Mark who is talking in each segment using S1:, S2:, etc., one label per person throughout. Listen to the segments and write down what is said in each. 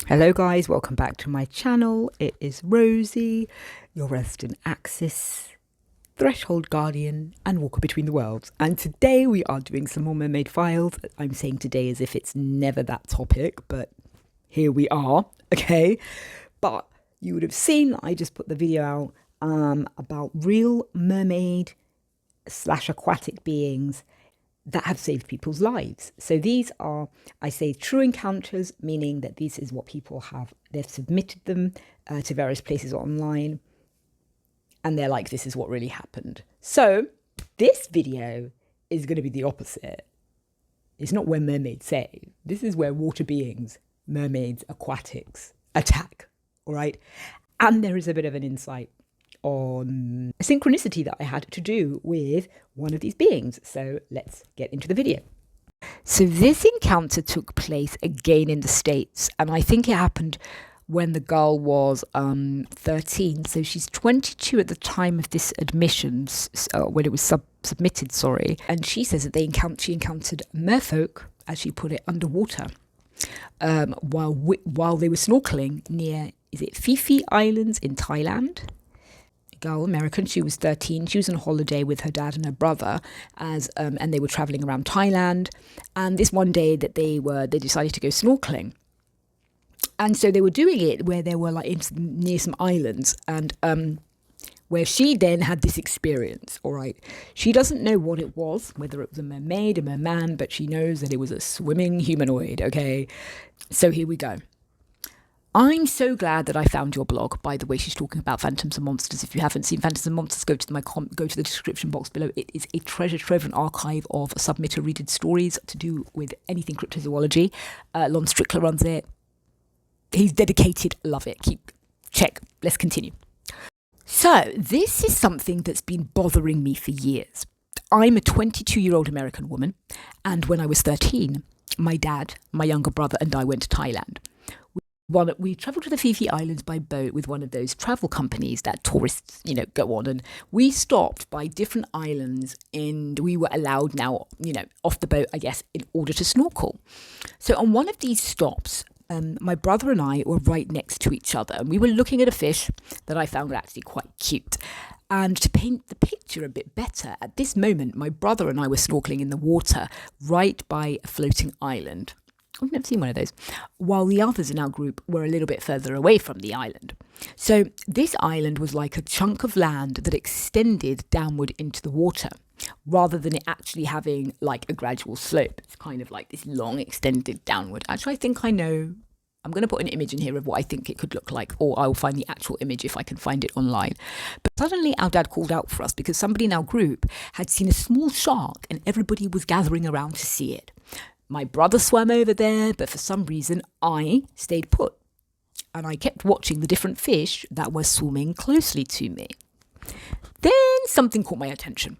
S1: Hello guys, welcome back to my channel. It is Rosie, your resident Axis, Threshold Guardian and Walker Between the Worlds. And today we are doing some more mermaid files. I'm saying today as if it's never that topic, but here we are, okay? But you would have seen I just put the video out about real mermaid / aquatic beings that have saved people's lives. So these are, I say, true encounters, meaning that this is what people have, they've submitted them to various places online, and they're like, this is what really happened. So this video is going to be the opposite. It's not where mermaids save. This is where water beings, mermaids, aquatics, attack, all right? And there is a bit of an insight on a synchronicity that I had to do with one of these beings. So let's get into the video. So this encounter took place again in the States, and I think it happened when the girl was 13. So she's 22 at the time of this admissions, when it was submitted, sorry. And she says that she encountered merfolk, as she put it, underwater while they were snorkeling near, is it Phi Islands in Thailand? Girl, American, she was 13. She was on holiday with her dad and her brother, and they were traveling around Thailand. And this one day that they decided to go snorkeling, and so they were doing it where they were like near some islands, and where she then had this experience. All right, she doesn't know what it was, whether it was a mermaid, a merman, but she knows that it was a swimming humanoid. Okay, so here we go. I'm so glad that I found your blog. By the way, she's talking about Phantoms and Monsters. If you haven't seen Phantoms and Monsters, go to the description box below. It is a treasure trove and archive of submitter-readed stories to do with anything cryptozoology. Lon Strickler runs it. He's dedicated. Love it. Check. Let's continue. So this is something that's been bothering me for years. I'm a 22-year-old American woman, and when I was 13, my dad, my younger brother, and I went to Thailand. We travelled to the Phi Islands by boat with one of those travel companies that tourists, go on. And we stopped by different islands, and we were allowed now, off the boat, I guess, in order to snorkel. So on one of these stops, my brother and I were right next to each other, and we were looking at a fish that I found actually quite cute. And to paint the picture a bit better, at this moment, my brother and I were snorkeling in the water right by a floating island. I've never seen one of those. While the others in our group were a little bit further away from the island. So this island was like a chunk of land that extended downward into the water, rather than it actually having like a gradual slope. It's kind of like this long extended downward. Actually, I think I know. I'm going to put an image in here of what I think it could look like, or I'll find the actual image if I can find it online. But suddenly our dad called out for us because somebody in our group had seen a small shark and everybody was gathering around to see it. My brother swam over there, but for some reason I stayed put, and I kept watching the different fish that were swimming closely to me. Then something caught my attention.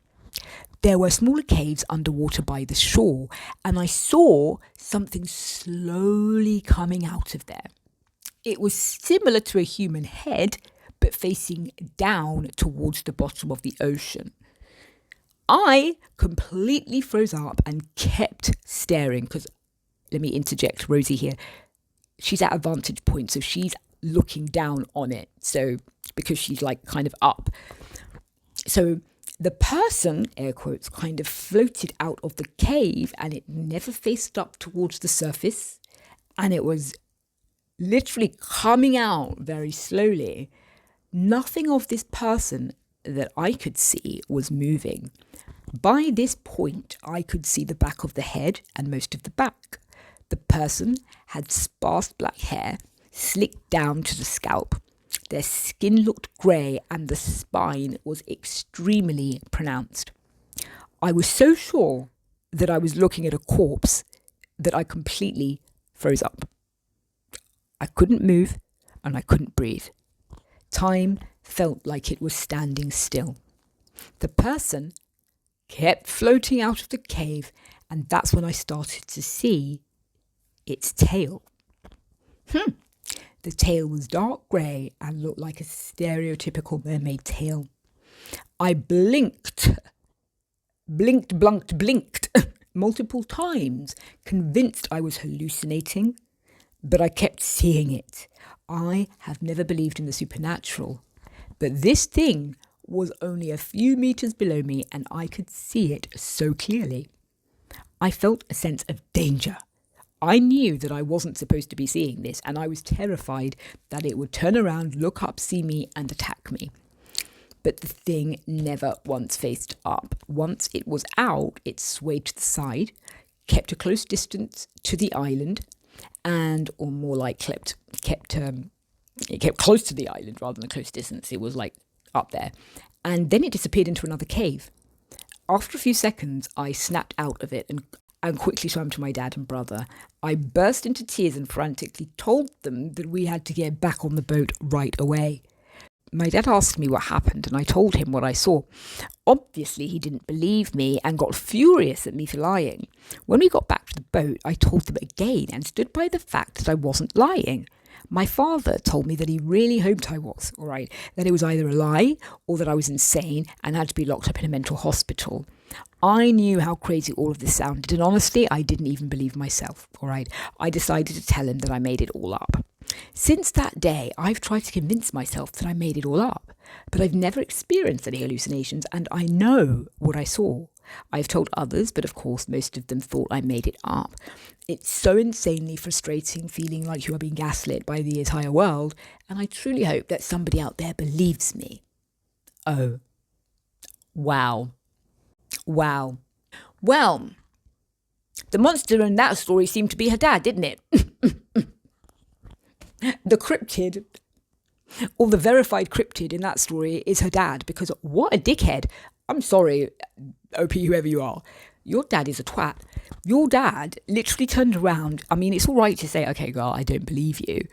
S1: There were smaller caves underwater by the shore, and I saw something slowly coming out of there. It was similar to a human head, but facing down towards the bottom of the ocean. I completely froze up and kept staring because, let me interject Rosie here, she's at a vantage point, so she's looking down on it. So because she's like kind of up. So the person, air quotes, kind of floated out of the cave, and it never faced up towards the surface. And it was literally coming out very slowly. Nothing of this person that I could see was moving. By this point, I could see the back of the head and most of the back. The person had sparse black hair, slicked down to the scalp. Their skin looked grey, and the spine was extremely pronounced. I was so sure that I was looking at a corpse that I completely froze up. I couldn't move, and I couldn't breathe. Time felt like it was standing still. The person kept floating out of the cave, and that's when I started to see its tail. The tail was dark grey and looked like a stereotypical mermaid tail. I blinked multiple times, convinced I was hallucinating. but I kept seeing it. I have never believed in the supernatural, but this thing was only a few meters below me and I could see it so clearly. I felt a sense of danger. I knew that I wasn't supposed to be seeing this, and I was terrified that it would turn around, look up, see me, and attack me. But the thing never once faced up. Once it was out, it swayed to the side, kept a close distance to the island, or more like it kept close to the island rather than a close distance. It was like up there. And then it disappeared into another cave. After a few seconds, I snapped out of it and quickly swam to my dad and brother. I burst into tears and frantically told them that we had to get back on the boat right away. My dad asked me what happened and I told him what I saw. Obviously, he didn't believe me and got furious at me for lying. When we got back to the boat, I told them again and stood by the fact that I wasn't lying. My father told me that he really hoped I was, all right, that it was either a lie or that I was insane and had to be locked up in a mental hospital. I knew how crazy all of this sounded, and honestly, I didn't even believe myself, all right? I decided to tell him that I made it all up. Since that day, I've tried to convince myself that I made it all up, but I've never experienced any hallucinations, and I know what I saw. I've told others, but of course, most of them thought I made it up. It's so insanely frustrating feeling like you are being gaslit by the entire world, and I truly hope that somebody out there believes me. Oh, wow. Wow. Well, the monster in that story seemed to be her dad, didn't it? The cryptid, or the verified cryptid in that story is her dad, because what a dickhead. I'm sorry, OP, whoever you are. Your dad is a twat. Your dad literally turned around. I mean, it's all right to say, okay, girl, I don't believe you.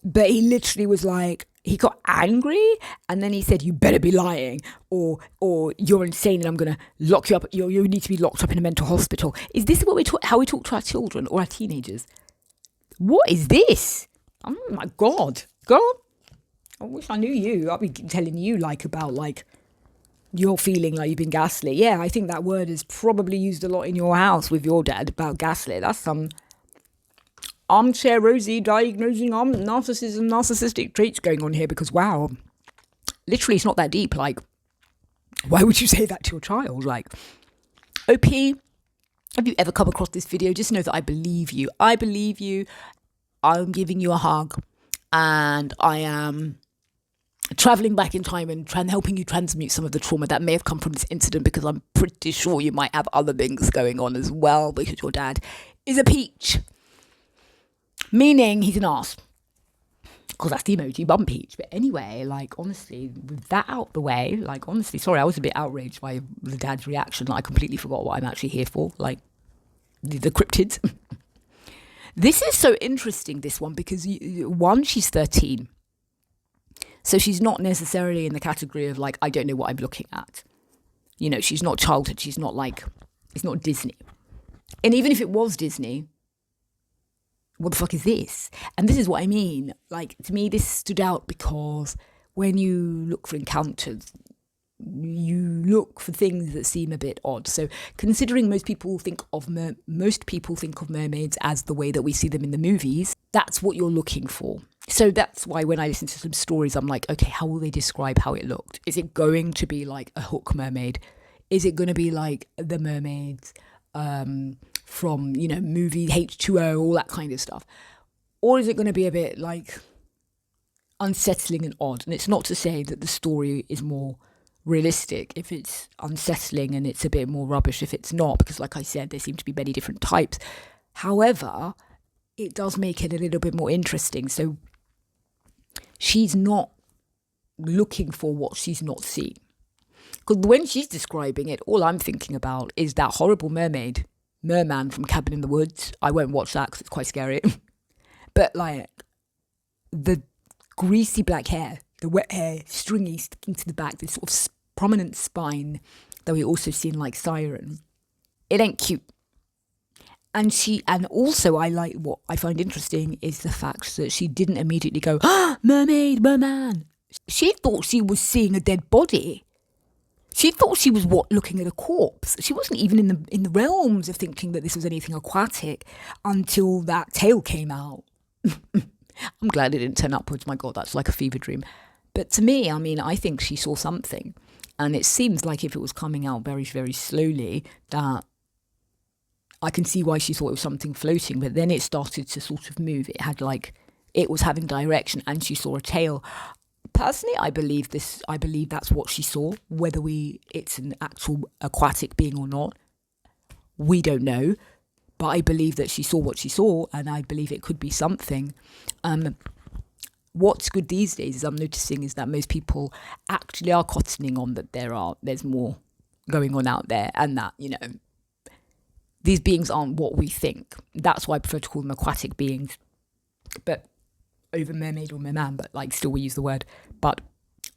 S1: But he literally was like, he got angry and then he said, you better be lying or you're insane and I'm going to lock you up. You need to be locked up in a mental hospital. Is this what how we talk to our children or our teenagers? What is this? Oh my God. Girl, I wish I knew you. I'd be telling you about you're feeling like you've been gaslit. Yeah, I think that word is probably used a lot in your house with your dad about gaslit. That's some armchair Rosie diagnosing narcissistic traits going on here, because wow, literally it's not that deep. Like, why would you say that to your child? Like, OP, have you ever come across this video? Just know that I believe you. I'm giving you a hug, and I am traveling back in time and helping you transmute some of the trauma that may have come from this incident, because I'm pretty sure you might have other things going on as well, because your dad is a peach. Meaning he's an arse. Because that's the emoji, bum peach. But anyway, honestly, with that out the way, honestly, sorry, I was a bit outraged by the dad's reaction. I completely forgot what I'm actually here for. The cryptids. This is so interesting, this one, because one, she's 13. So she's not necessarily in the category of I don't know what I'm looking at. You know, she's not childhood. She's not it's not Disney. And even if it was Disney, what the fuck is this? And this is what I mean. To me, this stood out because when you look for encounters, you look for things that seem a bit odd. So considering most people think of mermaids as the way that we see them in the movies, that's what you're looking for. So that's why when I listen to some stories, I'm like, okay, how will they describe how it looked? Is it going to be like a hook mermaid? Is it going to be like the mermaids from, movie H2O, all that kind of stuff? Or is it going to be a bit unsettling and odd? And it's not to say that the story is more realistic if it's unsettling and it's a bit more rubbish if it's not, because like I said, there seem to be many different types. However, it does make it a little bit more interesting. So she's not looking for what she's not seeing. Because when she's describing it, all I'm thinking about is that horrible merman from Cabin in the Woods. I won't watch that because it's quite scary. But the greasy black hair, the wet hair, stringy, sticking to the back, this sort of prominent spine that we also see in Siren. It ain't cute. And also what I find interesting is the fact that she didn't immediately go, mermaid, merman. She thought she was seeing a dead body. She thought she was looking at a corpse. She wasn't even in the realms of thinking that this was anything aquatic until that tail came out. I'm glad it didn't turn upwards. My God, that's like a fever dream. But to me, I mean, I think she saw something. And it seems like if it was coming out very, very slowly, that I can see why she thought it was something floating. But then it started to sort of move. It was having direction, and she saw a tail. Personally, I believe that's what she saw. Whether it's an actual aquatic being or not, we don't know. But I believe that she saw what she saw, and I believe it could be something. What's good these days is I'm noticing is that most people actually are cottoning on that there's more going on out there, and that, these beings aren't what we think. That's why I prefer to call them aquatic beings. But over mermaid or merman, but still we use the word. But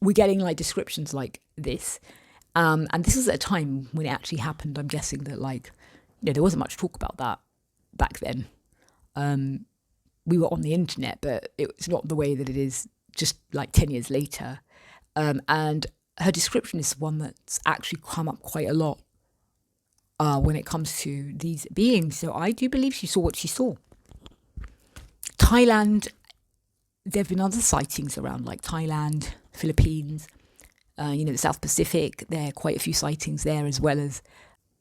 S1: we're getting descriptions like this. And this is at a time when it actually happened. I'm guessing that there wasn't much talk about that back then. We were on the internet, but it's not the way that it is just 10 years later. And her description is one that's actually come up quite a lot when it comes to these beings. So I do believe she saw what she saw. Thailand, there have been other sightings around, Thailand, Philippines, the South Pacific. There are quite a few sightings there, as well as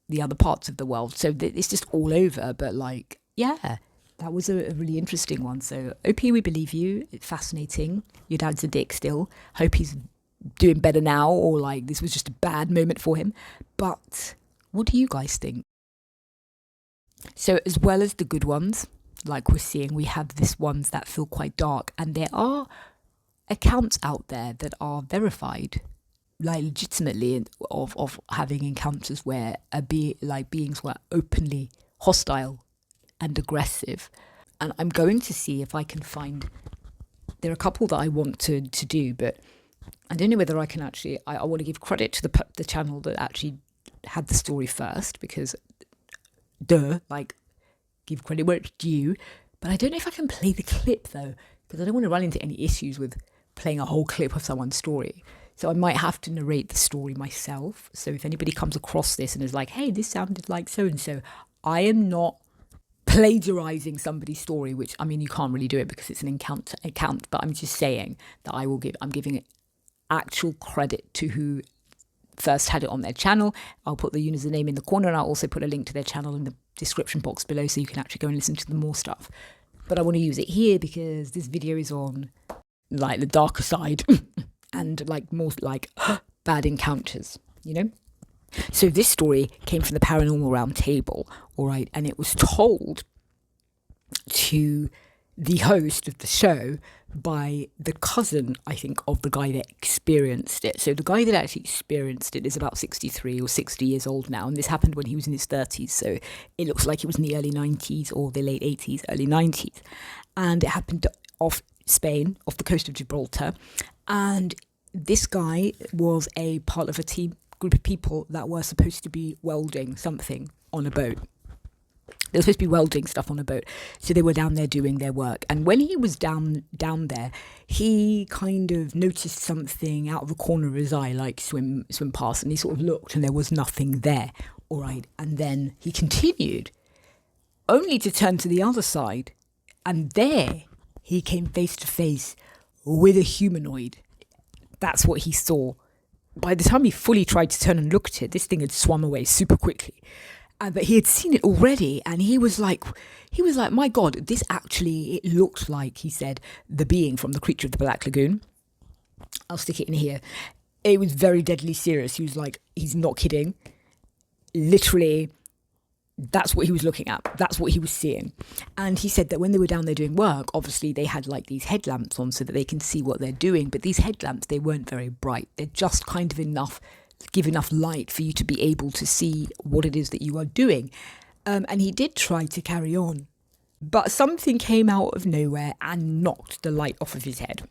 S1: the other parts of the world. So it's just all over. But that was a really interesting one. So OP, we believe you. It's fascinating. Your dad's a dick still. Hope he's doing better now, or this was just a bad moment for him. But what do you guys think? So as well as the good ones, we're seeing, we have these ones that feel quite dark, and there are accounts out there that are verified, legitimately, of having encounters where beings were openly hostile and aggressive. And I'm going to see if I can find. There are a couple that I want to do, but I don't know whether I can actually. I want to give credit to the channel that actually had the story first, because give credit where it's due. But I don't know if I can play the clip though, because I don't want to run into any issues with playing a whole clip of someone's story. So I might have to narrate the story myself. So if anybody comes across this and is like, hey, this sounded like so-and-so, I am not plagiarizing somebody's story, which, I mean, you can't really do it because it's an account, but I'm just saying that I'm giving it actual credit to who first had it on their channel. I'll put the user's name in the corner, and I'll also put a link to their channel in the description box below, so you can actually go and listen to the more stuff. But I want to use it here because this video is on the darker side and more bad encounters, So this story came from the Paranormal Round Table, all right, and it was told to the host of the show by the cousin, I think, of the guy that experienced it. So the guy that actually experienced it is about 63 or 60 years old now, and this happened when he was in his 30s, so it looks like it was in the early 90s or the late 80s, early 90s. And it happened off Spain, off the coast of Gibraltar, and this guy was a part of a group of people that were supposed to be welding something on a boat. They were supposed to be welding stuff on a boat. So they were down there doing their work. And when he was down there, he kind of noticed something out of the corner of his eye, swim past. And he sort of looked and there was nothing there. All right. And then he continued, only to turn to the other side. And there he came face to face with a humanoid. That's what he saw. By the time he fully tried to turn and look at it, this thing had swum away super quickly. But he had seen it already, and he was like, my God, this actually, it looked like, he said, the being from The Creature of the Black Lagoon. I'll stick it in here. It was very deadly serious. He was like, he's not kidding. Literally, that's what he was looking at. That's what he was seeing. And he said that when they were down there doing work, obviously they had these headlamps on so that they can see what they're doing. But these headlamps, they weren't very bright. They're just kind of give enough light for you to be able to see what it is that you are doing. And he did try to carry on, but something came out of nowhere and knocked the light off of his head.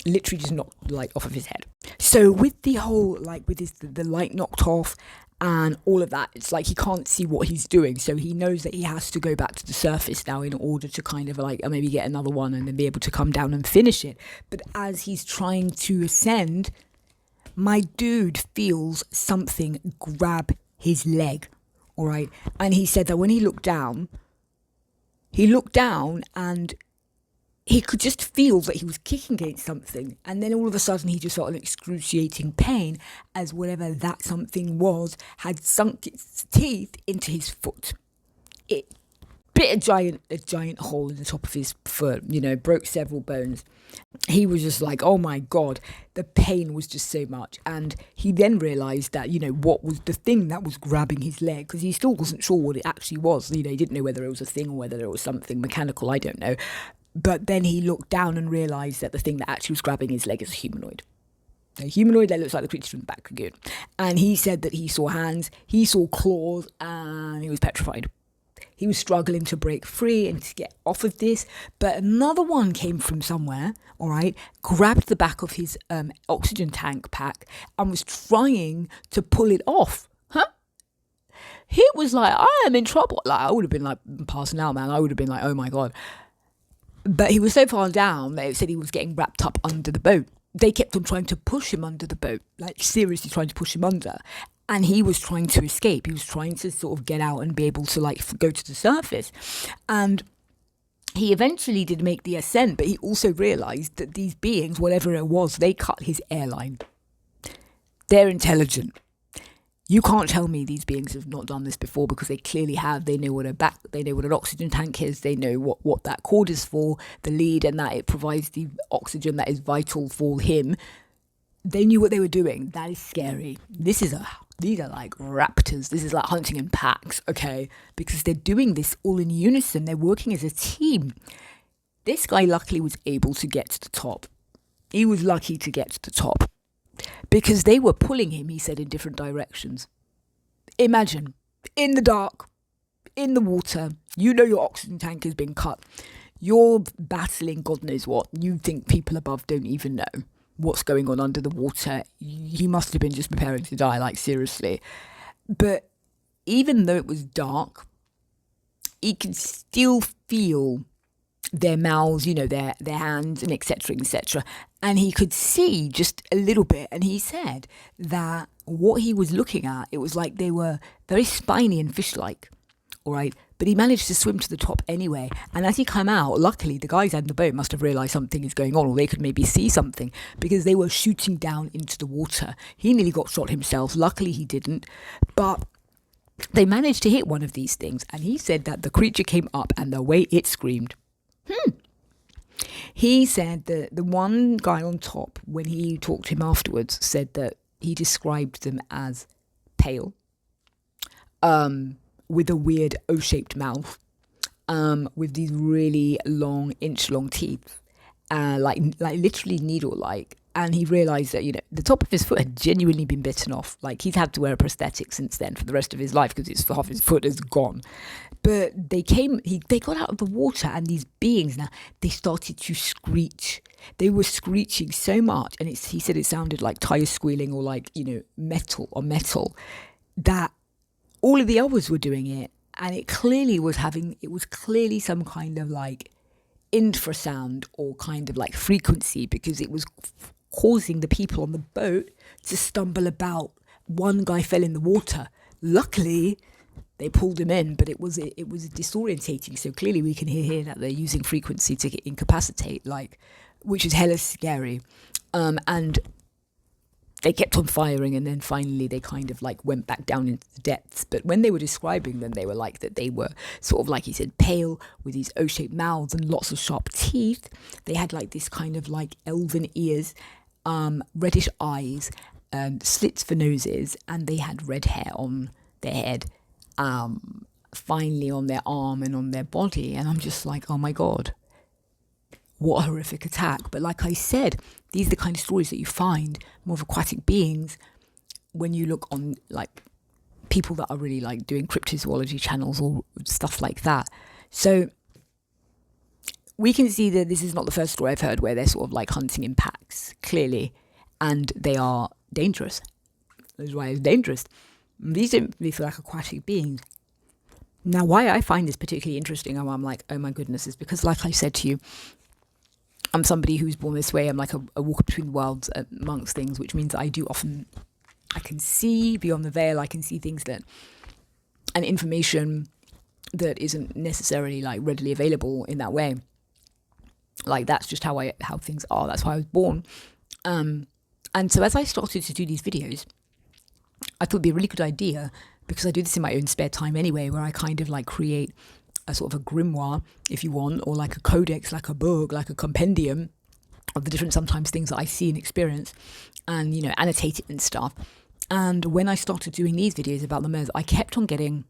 S1: Literally just knocked the light off of his head. So with the whole, the light knocked off and all of that, it's he can't see what he's doing. So he knows that he has to go back to the surface now in order to kind of maybe get another one and then be able to come down and finish it. But as he's trying to ascend, My dude feels something grab his leg, all right? And he said that when he looked down and he could just feel that he was kicking against something. And then all of a sudden he just felt an excruciating pain as whatever that something was had sunk its teeth into his foot. It bit a giant hole in the top of his foot, broke several bones. He was just like, oh my God, the pain was just so much. And he then realised that, what was the thing that was grabbing his leg, because he still wasn't sure what it actually was. He didn't know whether it was a thing or whether it was something mechanical, I don't know. But then he looked down and realised that the thing that actually was grabbing his leg is a humanoid. A humanoid that looks like the creature from the Back Lagoon. And he said that he saw hands, he saw claws, and he was petrified. He was struggling to break free and to get off of this. But another one came from somewhere, all right, grabbed the back of his oxygen tank pack and was trying to pull it off. Huh? He was like, I am in trouble. Like, I would have been like passing out, man. I would have been like, oh my God. But he was so far down that it said he was getting wrapped up under the boat. They kept on trying to push him under the boat, like seriously trying to push him under. And he was trying to escape. He was trying to sort of get out and be able to go to the surface. And he eventually did make the ascent, but he also realised that these beings, whatever it was, they cut his airline. They're intelligent. You can't tell me these beings have not done this before, because they clearly have. They know what they know what an oxygen tank is. They know what that cord is for, the lead, and that it provides the oxygen that is vital for him. They knew what they were doing. That is scary. These are like raptors. This is like hunting in packs, okay? Because they're doing this all in unison. They're working as a team. This guy luckily was able to get to the top. He was lucky to get to the top, because they were pulling him, he said, in different directions. Imagine, in the dark, in the water, your oxygen tank has been cut. You're battling God knows what. You think people above don't even know what's going on under the water. He must have been just preparing to die, like seriously. But even though it was dark, he could still feel their mouths, their hands, and etc. And he could see just a little bit. And he said that what he was looking at, it was like they were very spiny and fish-like, all right? But he managed to swim to the top anyway. And as he came out, luckily the guys on the boat must have realised something is going on, or they could maybe see something, because they were shooting down into the water. He nearly got shot himself. Luckily he didn't. But they managed to hit one of these things. And he said that the creature came up, and the way it screamed. He said that the one guy on top, when he talked to him afterwards, said that he described them as pale, with a weird O-shaped mouth, with these really long, inch-long teeth, like literally needle-like. And he realised that, the top of his foot had genuinely been bitten off. Like, he's had to wear a prosthetic since then for the rest of his life, because half his foot is gone. But they got out of the water, and these beings now, they started to screech. They were screeching so much, and he said it sounded like tires squealing, or like, metal, that all of the others were doing it. And it was clearly some kind of like infrasound, or kind of like frequency, because it was causing the people on the boat to stumble about. One guy fell in the water. Luckily, they pulled him in, but it was disorientating. So clearly we can hear here that they're using frequency to incapacitate, which is hella scary. And they kept on firing, and then finally they kind of went back down into the depths. But when they were describing them, they were like that they were sort of, like he said, pale, with these O-shaped mouths and lots of sharp teeth. They had this kind of elven ears, reddish eyes, slits for noses, and they had red hair on their head, finally on their arm and on their body. And I'm just like, oh my God, what a horrific attack. But like I said, these are the kind of stories that you find more of aquatic beings when you look on people that are really doing cryptozoology channels or stuff like that. So we can see that this is not the first story I've heard where they're sort of hunting in packs, clearly, and they are dangerous. That's why it's dangerous. These don't really feel like aquatic beings. Now, why I find this particularly interesting, and I'm like, oh my goodness, is because, like I said to you, I'm somebody who's born this way. I'm like a walker between worlds amongst things, which means that I do often, I can see beyond the veil. I can see things that, and information that isn't necessarily like readily available in that way. Like that's just how things are. That's how I was born. And so as I started to do these videos, I thought it'd be a really good idea, because I do this in my own spare time anyway, where I kind of like create a sort of a grimoire, if you want, or like a codex, like a book, like a compendium of the different sometimes things that I see and experience, and, you know, annotate it and stuff. And when I started doing these videos about the MERS, I kept on getting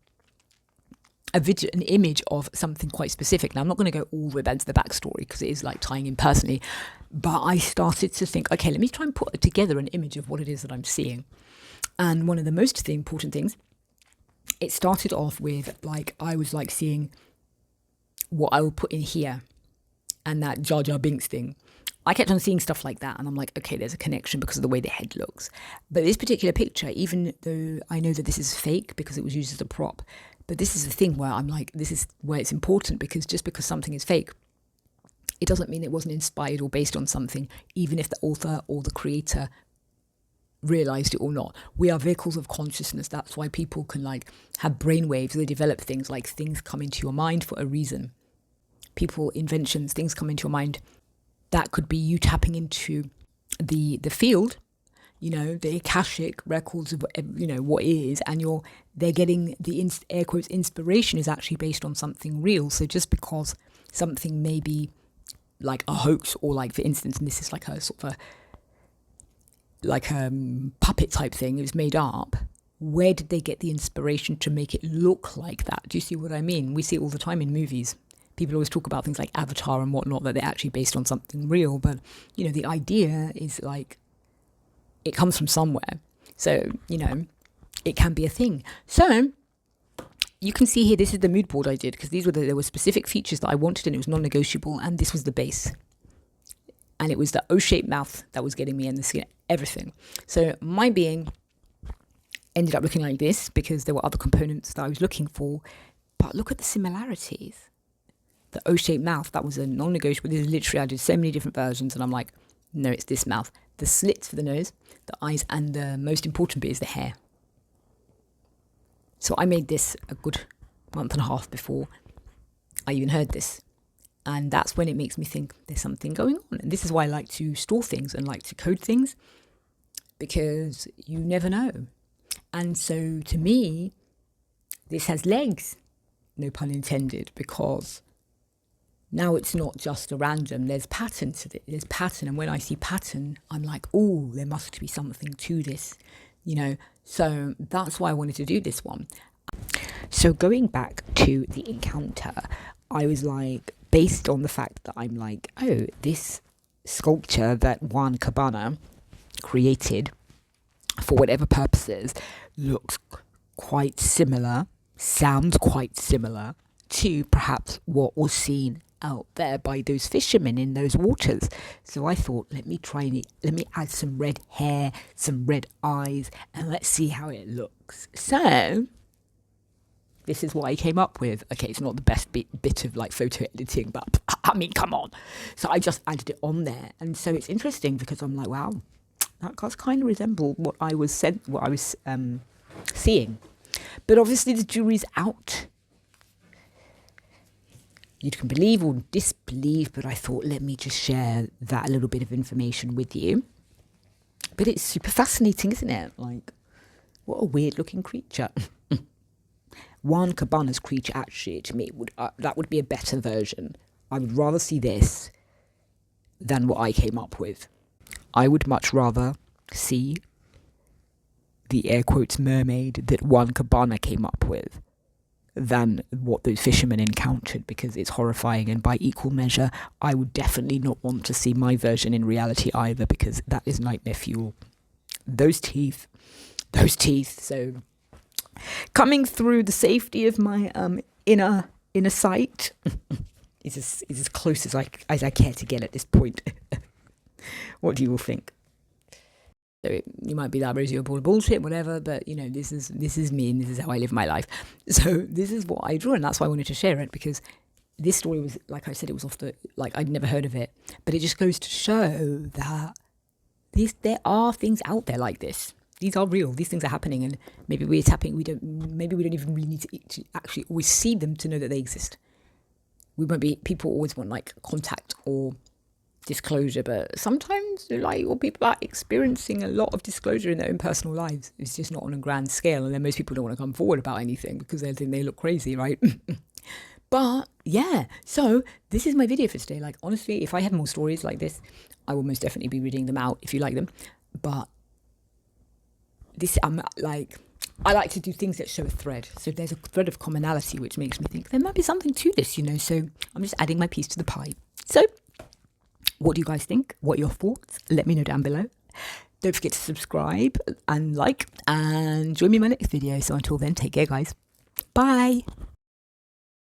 S1: an image of something quite specific. Now, I'm not going to go all the way back to the backstory because it is like tying in personally, but I started to think, okay, let me try and put together an image of what it is that I'm seeing. And one of the most important things, it started off with like, I was like seeing what I would put in here and that Jar Jar Binks thing. I kept on seeing stuff like that, and I'm like, okay, there's a connection because of the way the head looks. But this particular picture, even though I know that this is fake because it was used as a prop, but this is the thing where I'm like, this is where it's important, because just because something is fake, it doesn't mean it wasn't inspired or based on something, even if the author or the creator realized it or not. We are vehicles of consciousness. That's why people can like have brainwaves. They develop things like things come into your mind for a reason. People, inventions, things come into your mind. That could be you tapping into the field, you know, the Akashic records of, you know, what is, and they're getting the air quotes inspiration is actually based on something real. So just because something may be like a hoax, or like, for instance, and this is like a sort of puppet type thing, it was made up, where did they get the inspiration to make it look like that? Do you see what I mean? We see it all the time in movies. People always talk about things like Avatar and whatnot, that they're actually based on something real. But, you know, the idea is like, it comes from somewhere. So, you know, it can be a thing. So you can see here, this is the mood board I did, because there were specific features that I wanted, and it was non-negotiable. And this was the base. And it was the O-shaped mouth that was getting me, and the skin, everything. So my being ended up looking like this because there were other components that I was looking for. But look at the similarities. The O-shaped mouth, that was a non-negotiable. This is literally, I did so many different versions, and I'm like, no, it's this mouth. The slits for the nose, the eyes, and the most important bit is the hair. So I made this a good month and a half before I even heard this. And that's when it makes me think there's something going on. And this is why I like to store things and like to code things, because you never know. And so to me, this has legs, no pun intended, because now it's not just a random, there's pattern to it. There's pattern. And when I see pattern, I'm like, oh, there must be something to this, you know. So that's why I wanted to do this one. So going back to the encounter, I was like, based on the fact that I'm like, oh, this sculpture that Juan Cabana created for whatever purposes looks quite similar, sounds quite similar to perhaps what was seen out there by those fishermen in those waters. So I thought, let me add some red hair, some red eyes, and let's see how it looks. So this is what I came up with. Okay, it's not the best bit of like photo editing, but I mean, come on. So I just added it on there. And so it's interesting because I'm like, wow, that does kind of resemble what I was seeing. But obviously the jury's out. You can believe or disbelieve, but I thought, let me just share that little bit of information with you. But it's super fascinating, isn't it? Like, what a weird looking creature. Juan Cabana's creature, actually, to me, that would be a better version. I would rather see this than what I came up with. I would much rather see the air quotes mermaid that Juan Cabana came up with than what those fishermen encountered, because it's horrifying. And by equal measure, I would definitely not want to see my version in reality either, because that is nightmare fuel. Those teeth. So coming through the safety of my inner sight is as close as I care to get at this point. What do you all think? So you might be that Rosie or ball of bullshit, whatever, but you know, this is me, and this is how I live my life. So this is what I draw, and that's why I wanted to share it, because this story was, like I said, it was off the, like, I'd never heard of it, but it just goes to show that there are things out there like this. These are real. These things are happening, and maybe maybe we don't even really need to actually always see them to know that they exist. People always want like contact or disclosure, but sometimes like, or people are experiencing a lot of disclosure in their own personal lives. It's just not on a grand scale, and then most people don't want to come forward about anything because they think they look crazy, right? But yeah, so this is my video for today. Like, honestly, if I had more stories like this, I will most definitely be reading them out if you like them. But this, I like to do things that show a thread. So there's a thread of commonality, which makes me think there might be something to this, So I'm just adding my piece to the pie. So what do you guys think? What are your thoughts? Let me know down below. Don't forget to subscribe and like, and join me in my next video. So until then, take care, guys. Bye.